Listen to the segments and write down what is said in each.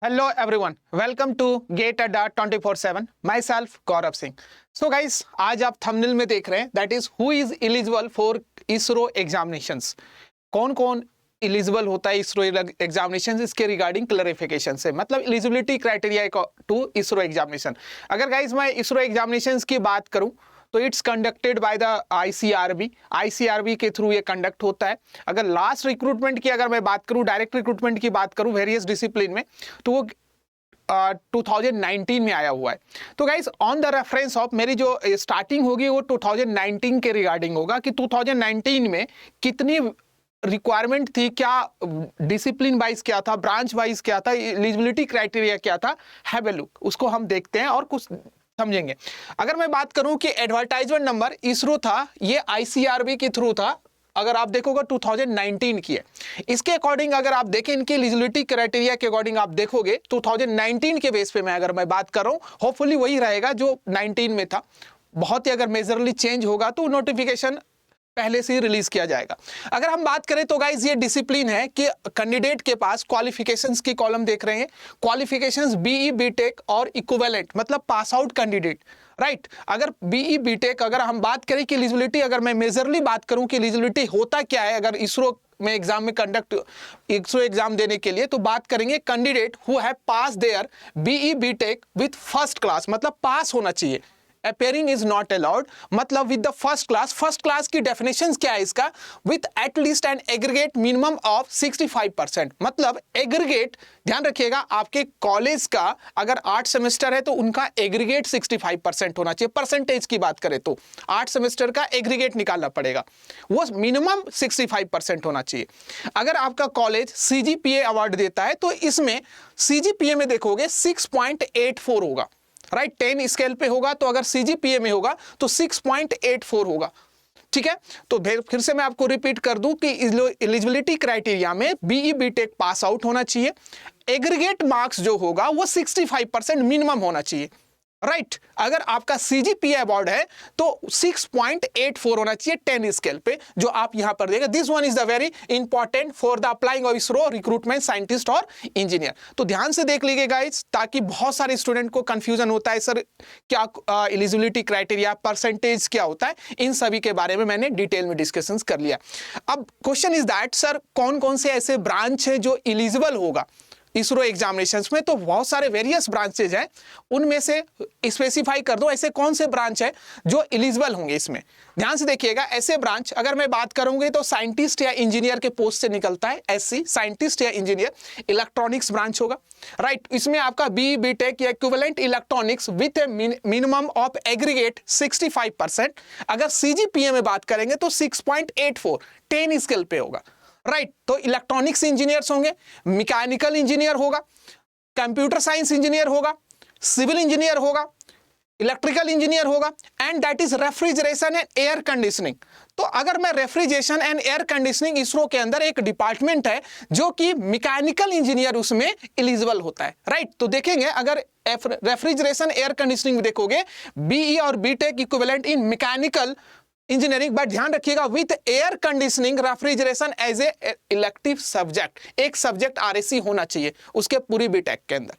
Hello everyone, welcome to Gate Adda 24/7. Myself Gaurav Singh. So guys, आज आप thumbnail में देख रहे हैं that is who is eligible for ISRO examinations. कौन कौन एलिजिबल होता है इसरो एग्जामिनेशन, इसके रिगार्डिंग क्लैरिफिकेशन से मतलब eligibility criteria to ISRO examination. अगर गाइज मैं इसरो एग्जामिनेशन की बात करूं तो it's conducted by the ICRB के थ्रू ये कंडक्ट होता है. अगर लास्ट रिक्रूटमेंट की अगर मैं बात करूं, डायरेक्ट रिक्रूटमेंट की बात करूं वेरियस डिसिप्लिन में, तो वो 2019 में आया हुआ है. तो guys on the reference of मेरी जो स्टार्टिंग होगी वो 2019 के रिगार्डिंग होगा कि 2019 में कितनी रिक्वायरमेंट थी, क्या डिसिप्लिन वाइज क्या था, ब्रांच वाइज क्या था, एलिजिबिलिटी क्राइटेरिया क्या था. हैव ए लुक, उसको हम देखते हैं और कुछ समझेंगे. अगर मैं बात करूं कि एडवर्टाइजमेंट नंबर इसरो था, ये आईसीआरबी के थ्रू था. अगर आप देखोगे 2019 की है. इसके अकॉर्डिंग अगर आप देखें, इनके एलिजिबिलिटी क्राइटेरिया के अकॉर्डिंग आप देखोगे 2019 के बेस पे मैं अगर मैं बात कर रहा हूं, होपफुली वही रहेगा जो 19 में था. बहुत ही अगर मेजरली चेंज होगा तो नोटिफिकेशन पहले से ही रिलीज किया जाएगा. अगर हम बात करें तो गाइज ये डिसिप्लिन है कि कैंडिडेट के पास क्वालिफिकेशंस की कॉलम देख रहे हैं. क्वालिफिकेशंस बीई बीटेक और इक्विवेलेंट मतलब पास आउट कैंडिडेट, राइट. अगर बीई बीटेक अगर हम बात करें कि एलिजिबिलिटी, अगर मैं मेजरली बात करूं कि एलिजिबिलिटी होता क्या है अगर इसरो में एग्जाम में कंडक्ट इसरो एग्जाम देने के लिए, तो बात करेंगे candidate who have pass their BE BTech with first class, मतलब पास होना चाहिए. Appearing is not allowed, मतलब with the first class की definitions क्या है इसका, with at least an aggregate minimum of 65%. मतलब एग्रीगेट, ध्यान रखिएगा, आपके कॉलेज का अगर 8 सेमेस्टर है तो उनका एग्रीगेट 65% होना चाहिए. परसेंटेज की बात करें तो 8 सेमेस्टर का एग्रीगेट निकालना पड़ेगा, वो मिनिमम 65% होना चाहिए. अगर आपका कॉलेज सीजीपीए अवार्ड देता है तो इसमें सीजीपीए में देखोगे 6.84 होगा, राइट. 10 स्केल पे होगा, तो अगर सीजीपीए में होगा तो 6.84 होगा. ठीक है, तो फिर से मैं आपको रिपीट कर दूं कि एलिजिबिलिटी क्राइटेरिया में बीई बीटेक पास आउट होना चाहिए. एग्रीगेट मार्क्स जो होगा वो 65% मिनिमम होना चाहिए, राइट. अगर आपका सीजीपीए अवार्ड है तो 6.84 होना चाहिए 10 स्केल पे, जो आप यहां पर देखें. This one is the very important for the applying of ISRO recruitment scientist और इंजीनियर. तो ध्यान से देख लीजिए गाइस, ताकि बहुत सारे स्टूडेंट को कंफ्यूजन होता है सर क्या एलिजिबिलिटी क्राइटेरिया, परसेंटेज क्या होता है, इन सभी के बारे में मैंने डिटेल में डिस्कशन कर लिया. अब क्वेश्चन इज दैट सर कौन कौन से ऐसे ब्रांच है जो एलिजिबल होगा इसरो एग्जामिनेशंस में. तो बहुत सारे वेरियस ब्रांचेज हैं, उनमें से स्पेसिफाई कर दो ऐसे कौन से ब्रांच है जो एलिजिबल होंगे इसमें. ध्यान से देखिएगा, ऐसे ब्रांच अगर मैं बात करूंगी तो साइंटिस्ट या इंजीनियर के पोस्ट से निकलता है एससी, साइंटिस्ट या इंजीनियर. इलेक्ट्रॉनिक्स ब्रांच होगा, राइट. इसमें आपका बी बीटेक या equivalent electronics with A minimum of aggregate 65%. अगर सीजीपीए में बात करेंगे तो 6.84 10 स्केल पे होगा, राइट. तो इलेक्ट्रॉनिक्स इंजीनियर्स होंगे, मैकेनिकल इंजीनियर होगा, कंप्यूटर साइंस इंजीनियर होगा, सिविल इंजीनियर होगा, इलेक्ट्रिकल इंजीनियर होगा, and that is refrigeration and air conditioning. तो अगर मैं refrigeration and air conditioning, ISRO के अंदर एक डिपार्टमेंट है जो कि मैकेनिकल इंजीनियर उसमें एलिजिबल होता है, राइट. तो देखेंगे अगर रेफ्रिजरेशन एयर कंडीशनिंग देखोगे बीई और BTech equivalent in mechanical engineering, but ध्यान रखिएगा with air conditioning refrigeration as a elective subject, एक सब्जेक्ट आरएसी होना चाहिए उसके पूरी बीटेक के अंदर,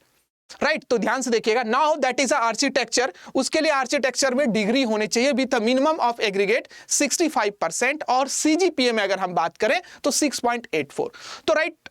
राइट. तो ध्यान से देखिएगा. नाउ दैट इज आर्किटेक्चर, उसके लिए आर्किटेक्चर में डिग्री होनी चाहिए with a minimum of aggregate 65%, और सीजीपीए में अगर हम बात करें तो 6.84. तो राइट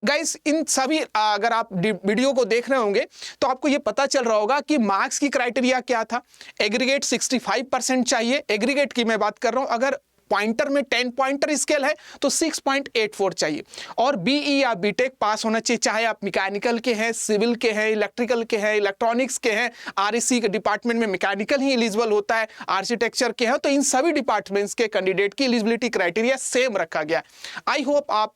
गाइस, इन सभी अगर आप वीडियो को देख रहे होंगे तो आपको ये पता चल रहा होगा कि मार्क्स की क्राइटेरिया क्या था. एग्रीगेट 65% चाहिए, एग्रीगेट की मैं बात कर रहा हूं. अगर पॉइंटर में 10 पॉइंटर स्केल है तो 6.84 चाहिए, और बीई या बीटेक पास होना चाहिए, चाहे आप मैकेनिकल के हैं, सिविल के हैं, इलेक्ट्रिकल के हैं, इलेक्ट्रॉनिक्स के हैं. आरएससी के डिपार्टमेंट में मैकेनिकल ही एलिजिबल होता है, आर्किटेक्चर के हैं. तो इन सभी डिपार्टमेंट्स के कैंडिडेट की एलिजिबिलिटी क्राइटेरिया सेम रखा गया. आई होप आप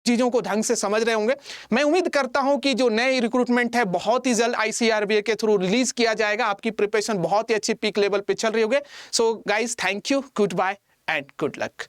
चीजों को ढंग से समझ रहे होंगे. मैं उम्मीद करता हूं कि जो नए रिक्रूटमेंट है बहुत ही जल्द आईसीआरबी के थ्रू रिलीज किया जाएगा. आपकी प्रिपरेशन बहुत ही अच्छी पीक लेवल पे चल रही होगी. So guys, thank you, goodbye and good luck.